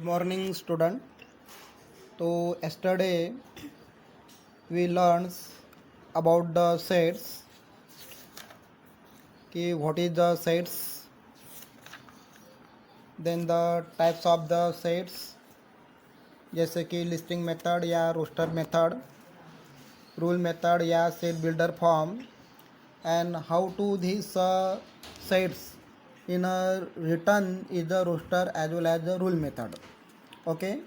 Good morning, student. So yesterday we learned about the sets. कि what is the sets, then the types of the sets, जैसे कि listing method या roster method, rule method या set builder form, and how to these sets in a written is the roster as well as the rule method. Okay,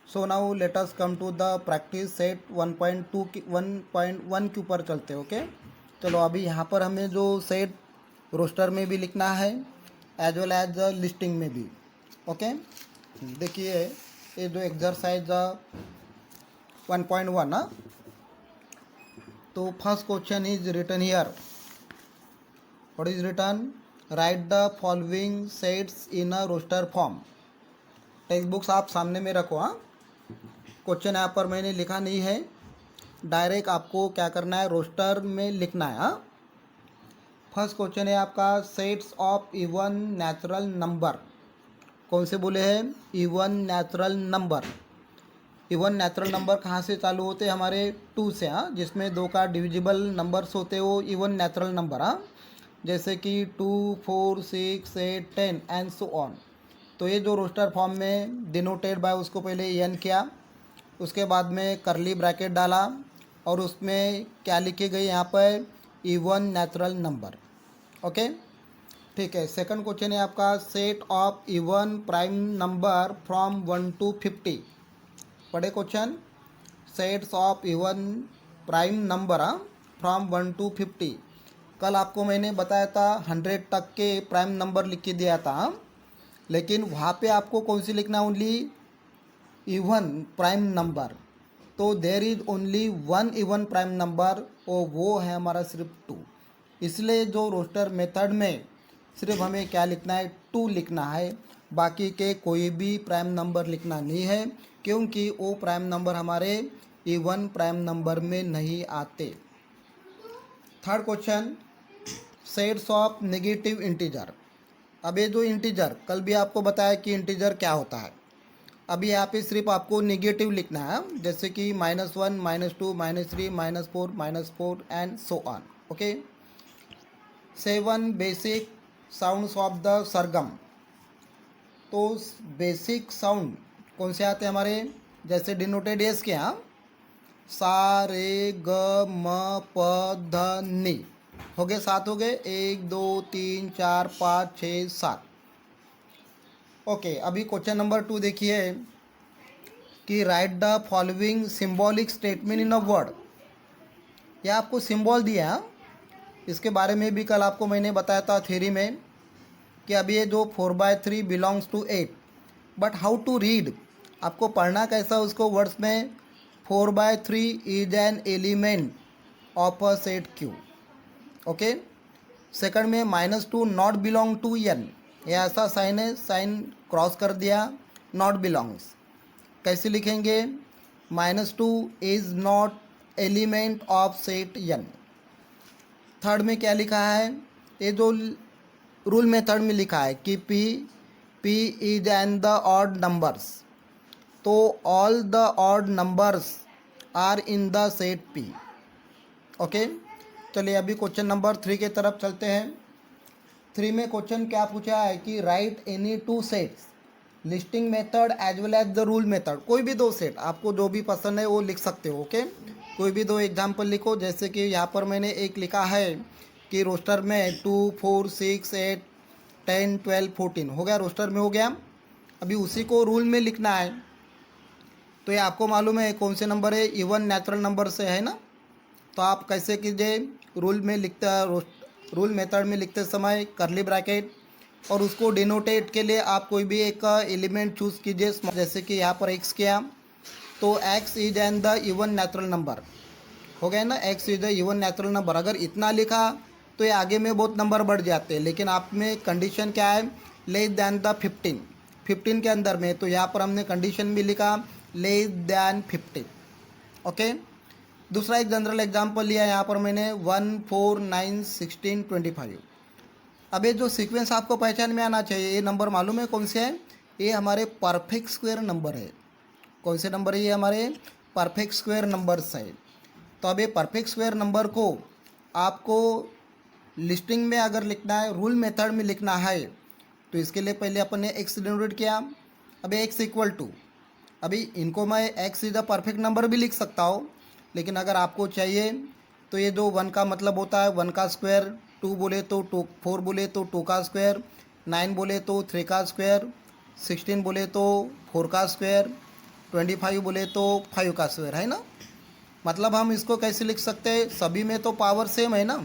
so now let us come to the practice set 1.2 1.1 के ऊपर चलते हैं. Okay, चलो अभी यहाँ पर हमें जो सेट रोस्टर में भी लिखना है एज वेल एज लिस्टिंग में भी. ओके, देखिए ये जो एक्सरसाइज 1.1 ना, तो first question is written here. What is written? Write the following sets in a roster form. Text books आप सामने में रखो. हाँ, क्वेश्चन यहाँ पर मैंने लिखा नहीं है, डायरेक्ट आपको क्या करना है, रोस्टर में लिखना है. हाँ, फर्स्ट क्वेश्चन है आपका sets of even natural number. कौन से बोले हैं? Even natural number. Even natural number कहाँ से चालू होते हैं? हमारे 2 से. हाँ, जिसमें 2 का डिविजिबल नंबर्स होते हैं वो इवन नेचुरल नंबर. हाँ, जैसे कि 2, 4, 6, 8, 10 एंड सो ऑन. तो ये जो रोस्टर फॉर्म में डिनोटेड बाय, उसको पहले एन किया, उसके बाद में करली ब्रैकेट डाला और उसमें क्या लिखी गई यहाँ पर? Even natural number. ओके, ठीक है. सेकंड क्वेश्चन है आपका set of even prime number from 1 to 50. पढ़े question. Sets of even prime number from 1 to 50. कल आपको मैंने बताया था 100 तक के प्राइम नंबर लिख के दिया था, लेकिन वहाँ पे आपको कौन सी लिखना? Only even prime number. तो there is only one even prime number, और वो है हमारा सिर्फ 2. इसलिए जो रोस्टर मेथड में सिर्फ हमें क्या लिखना है? 2 लिखना है. बाकी के कोई भी प्राइम नंबर लिखना नहीं है, क्योंकि वो प्राइम नंबर हमारे इवन प्राइम नंबर में नहीं आते. Third question sets of negative integer. अब ये जो इंटीजर, कल भी आपको बताया कि इंटीजर क्या होता है. अभी यहाँ पे सिर्फ आपको नेगेटिव लिखना है, जैसे कि -1, -2, -3, -4, -4 and so on. Okay. 7 basic sounds of the sargam. तो बेसिक साउंड कौन से आते हैं हमारे? जैसे डिनोटेड एस के यहाँ सा रे ग म प ध नि. हो गए 7 हो गए. 1 2 3 4 5 6 7. ओके, अभी क्वेश्चन नंबर 2 देखिए कि right the following symbolic statement in a word. यह आपको सिंबल दिया है. इसके बारे में भी कल आपको मैंने बताया था थ्योरी में कि अभी ये जो 4/3 belongs to 8, but how to read, आपको पढ़ना कैसा उसको वर्ड्स में? 4/3 is an element of a set Q. Okay. Second में -2 नॉट बिलोंग टू एन. ये ऐसा साइन है, साइन क्रॉस कर दिया, नॉट बिलोंग्स. कैसे लिखेंगे? -2 is not element of set N. Third में क्या लिखा है? ये जो रूल मेथड में लिखा है कि P is an the odd numbers. तो all the odd numbers are in the set P. Okay, चलिए अभी क्वेश्चन नंबर 3 के तरफ चलते हैं. 3 में क्वेश्चन क्या पूछा है कि write any 2 sets listing method as well as the rule method. कोई भी 2 सेट, आपको जो भी पसंद है वो लिख सकते हो. ओके, कोई भी 2 एग्जाम्पल लिखो. जैसे कि यहाँ पर मैंने एक लिखा है कि रोस्टर में 2, 4, 6, 8, 10, 12, 14 हो गया, रोस्टर में हो गया. अभी उसी को रूल में लिखना है. तो ये आपको मालूम है कौन से नंबर है? इवन नेचुरल नंबर से है ना. तो आप कैसे कीजिए? रूल में लिखते, रूल मेथड में लिखते समय करली ब्रैकेट, और उसको डिनोटेट के लिए आप कोई भी एक एलिमेंट चूज़ कीजिए. जैसे कि यहाँ पर x किया, तो x is an the even natural number. हो गया ना, x is the even natural number. अगर इतना लिखा तो ये आगे में बहुत नंबर बढ़ जाते हैं, लेकिन आप में कंडीशन क्या है? Less than the 15. 15 के अंदर में, तो यहाँ पर हमने कंडीशन भी लिखा लेस दैन 15. ओके. दूसरा एक जनरल एग्जांपल लिया यहाँ पर मैंने 1, 4, 9, 16, 25. अब ये जो सीक्वेंस आपको पहचान में आना चाहिए. ये नंबर मालूम है कौन से हैं? ये हमारे परफेक्ट स्क्वायर नंबर है। कौन से नंबर है ये? हमारे परफेक्ट स्क्वायर नंबर्स है। तो अब ये परफेक्ट स्क्वायर नंबर को आपको लिस्टिंग में अगर लिखना है, रूल मेथड में लिखना है, तो इसके लिए पहले अपन ने एक्स डिनोटेड किया। अब एक्स इक्वल टू, अभी इनको मैं x is the perfect number भी लिख सकता हूँ, लेकिन अगर आपको चाहिए तो ये जो वन का मतलब होता है वन का स्क्वायर, टू बोले तो टू, फोर बोले तो टू का स्क्वायर, नाइन बोले तो थ्री का स्क्वायर, 16 बोले तो फोर का स्क्वायर, 25 बोले तो फाइव का स्क्वायर, है ना। मतलब हम इसको कैसे लिख सकते हैं? सभी में तो पावर सेम है ना,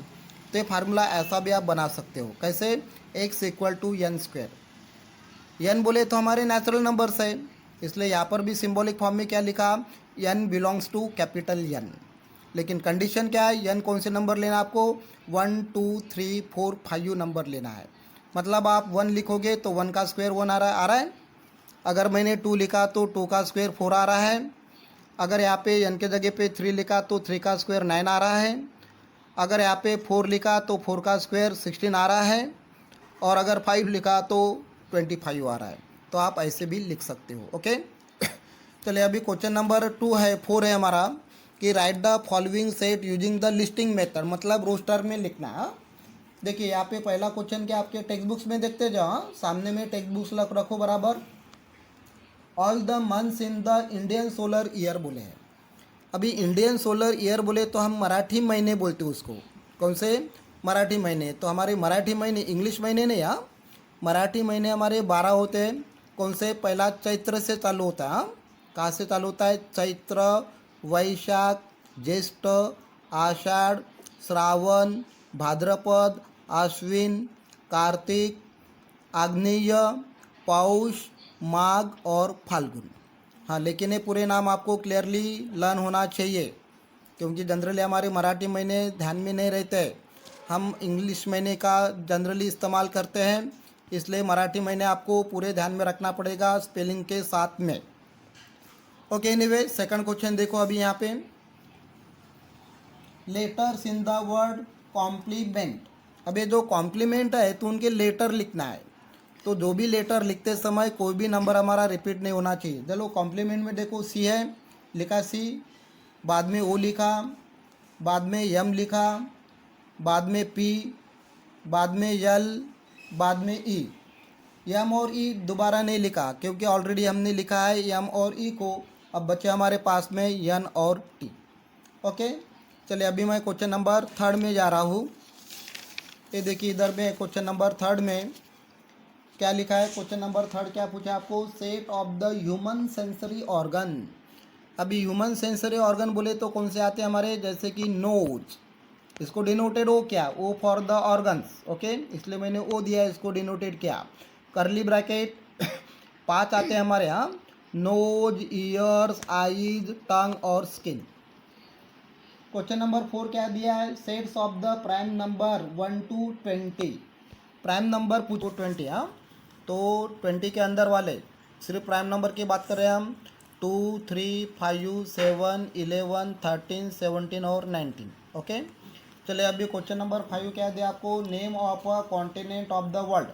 तो ये फार्मूला ऐसा भी आप बना सकते हो। कैसे? X equal to N square. N बोले तो हमारे नेचुरल नंबर्स है, इसलिए यहाँ पर भी सिंबॉलिक फॉर्म में क्या लिखा? N belongs to capital N. लेकिन कंडीशन क्या है? एन कौन से नंबर लेना आपको? 1 2 3 4 5 नंबर लेना है। मतलब आप 1 लिखोगे तो 1 का स्क्वायर 1 आ रहा है। अगर मैंने 2 लिखा तो 2 का स्क्वायर 4 आ रहा है। अगर यहाँ पे एन के जगह पे 3 लिखा तो 3 का स्क्वायर 9 आ रहा है। अगर यहाँ पे 4 लिखा तो 4 का स्क्वायर 16 आ रहा है। और अगर 5 लिखा तो 25 आ रहा है। तो आप ऐसे भी लिख सकते हो। ओके, चलिए अभी क्वेश्चन नंबर 4 है हमारा कि right the following set using the listing method, मतलब रोस्टर में लिखना है। देखिए यहाँ पे पहला क्वेश्चन क्या आपके टेक्स्ट बुक्स में देखते जाओ, सामने में टेक्स्ट बुक्स रखो बराबर। All the months in the Indian solar year बोले हैं। अभी इंडियन सोलर ईयर बोले तो हम मराठी महीने बोलते हैं उसको। कौन से? मराठी महीने। तो हमारे मराठी महीने, इंग्लिश महीने नहीं, यहाँ मराठी महीने हमारे 12 होते हैं। कौन से? पहला चैत्र से चालू होता है। हाँ? कहाँ से चालू होता है? चैत्र, वैशाख, ज्येष्ठ, आषाढ़, श्रावण, भाद्रपद, आश्विन, कार्तिक, आग्नेय, पौष, माघ और फाल्गुन। हाँ, लेकिन ये पूरे नाम आपको क्लियरली लर्न होना चाहिए, क्योंकि जनरली हमारे मराठी महीने ध्यान में नहीं रहते। हम इंग्लिश महीने का जनरली इस्तेमाल करते हैं, इसलिए मराठी महीने आपको पूरे ध्यान में रखना पड़ेगा स्पेलिंग के साथ में। ओके, एनीवे सेकंड क्वेश्चन देखो अभी यहाँ पे। Letters in the word complement. अब ये जो कॉम्प्लीमेंट है तो उनके लेटर लिखना है। तो जो भी लेटर लिखते समय कोई भी नंबर हमारा रिपीट नहीं होना चाहिए। चलो कॉम्प्लीमेंट में देखो, सी है, लिखा सी, बाद में ओ लिखा, बाद में एम लिखा, बाद में पी, बाद में एल, बाद में ई। एम और ई दोबारा नहीं लिखा क्योंकि ऑलरेडी हमने लिखा है एम और ई को। अब बचे हमारे पास में एन और टी। ओके, चलिए अभी मैं क्वेश्चन नंबर 3 में जा रहा हूँ। ये देखिए इधर में क्वेश्चन नंबर 3 में क्या लिखा है? क्वेश्चन नंबर 3 क्या पूछा आपको? Set of the human sensory organ. अभी ह्यूमन सेंसरी ऑर्गन बोले तो कौन से आते हैं हमारे? जैसे कि नोज, इसको डिनोटेड ओ क्या? O for the organs. Okay, इसलिए मैंने ओ दिया, इसको डिनोटेड किया। करली ब्रैकेट 5 आते हैं हमारे यहाँ, नोज, ईयर्स, आईज, टंग और स्किन। क्वेश्चन नंबर 4 क्या दिया है? Sets of the prime number 1 to 20। Prime number पूछो 20। हाँ, तो 20 के अंदर वाले सिर्फ प्राइम नंबर की बात कर रहे हैं हम। 2 3 5 7 11 13 17 और 19। ओके, चलिए अभी क्वेश्चन नंबर 5 क्या दिया आपको? Name of a continent of the world.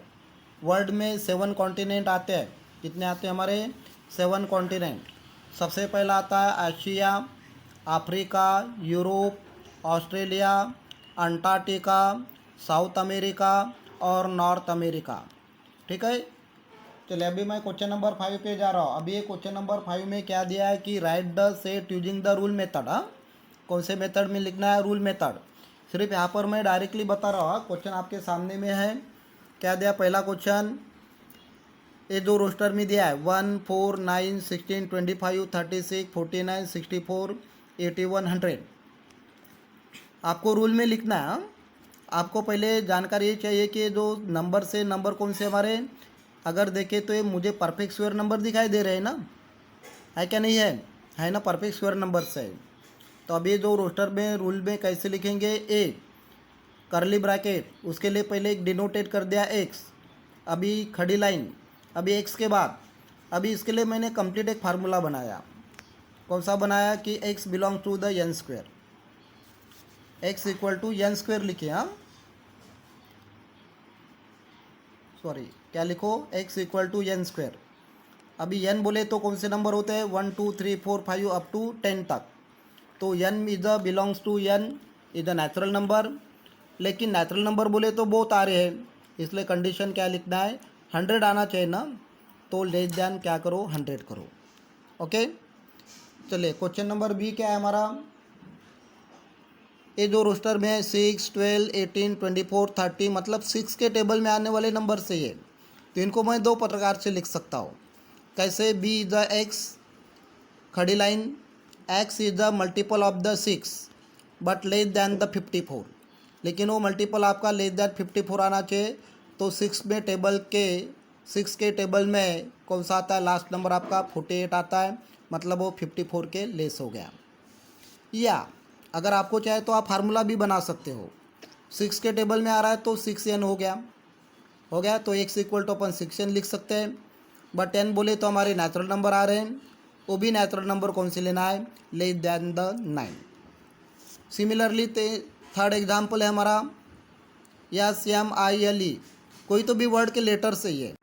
World में 7 कॉन्टिनेंट आते हैं। कितने आते हैं हमारे? 7 कॉन्टिनेंट। सबसे पहला आता है Asia, Africa, Europe, Australia, Antarctica, south America और नॉर्थ अमेरिका। ठीक है, चलिए अभी मैं क्वेश्चन नंबर 5 पे जा रहा हूँ। अभी ये क्वेश्चन नंबर 5 में क्या दिया है कि right the set using the rule method. हाँ, कौन से मेथड में लिखना है? Rule method. सिर्फ यहाँ पर मैं डायरेक्टली बता रहा हूँ, क्वेश्चन आपके सामने में है। क्या दिया? पहला क्वेश्चन ये दो रोस्टर में दिया है 1 4 9 16 25 36 49 64 81 100। आपको रूल में लिखना है। हाँ? आपको पहले जानकारी ये चाहिए कि जो नंबर से नंबर कौन से हमारे, अगर देखें तो ये मुझे परफेक्ट स्क्वायर नंबर दिखाई दे रहे हैं ना, है क्या? नहीं है ना, परफेक्ट स्क्वायर नंबर से। तो अभी जो रोस्टर में रूल में कैसे लिखेंगे? ए करली ब्रैकेट, उसके लिए पहले एक डिनोटेट कर दिया एक्स, अभी खड़ी लाइन, अभी एक्स के बाद अभी इसके लिए मैंने कंप्लीट एक फार्मूला बनाया। कौन सा बनाया? कि X belong to the N square, X equal to N square लिखे। हाँ, सॉरी क्या लिखो? X equal to N square. अभी n बोले तो कौन से नंबर होते हैं, 1 2 3 4 5 अप टू 10 तक। तो n is the belongs to n is the natural number. लेकिन नेचुरल नंबर बोले तो बहुत आ रहे हैं, इसलिए कंडीशन क्या लिखना है, 100 आना चाहिए ना, तो लेस देन क्या करो, 100 करो। ओके, चलिए क्वेश्चन नंबर बी क्या है हमारा, ये जो रोस्टर में है 6 12 18 24 30 मतलब 6 के टेबल में आने वाले नंबर से ये, तो इनको मैं दो प्रकार से लिख सकता हूँ। कैसे, बी इज द एक्स, खड़ी line, x is the multiple of the 6 but less than the 54, लेकिन वो मल्टीपल आपका लेस दैन 54 आना चाहिए। तो 6 के टेबल में कौन सा आता है, लास्ट नंबर आपका 48 आता है, मतलब वो 54 के लेस हो गया। या अगर आपको चाहे तो आप फार्मूला भी बना सकते हो, 6 के टेबल में आ रहा है तो 6n हो गया तो x equal to upon 6n लिख सकते हैं। बट n बोले तो हमारे नेचुरल नंबर आ रहे हैं, वो भी नेचुरल नंबर कौन से लेना है, less than the 9। Similarly third example है हमारा, या SMILE, कोई तो भी वर्ड के लेटर से ही है,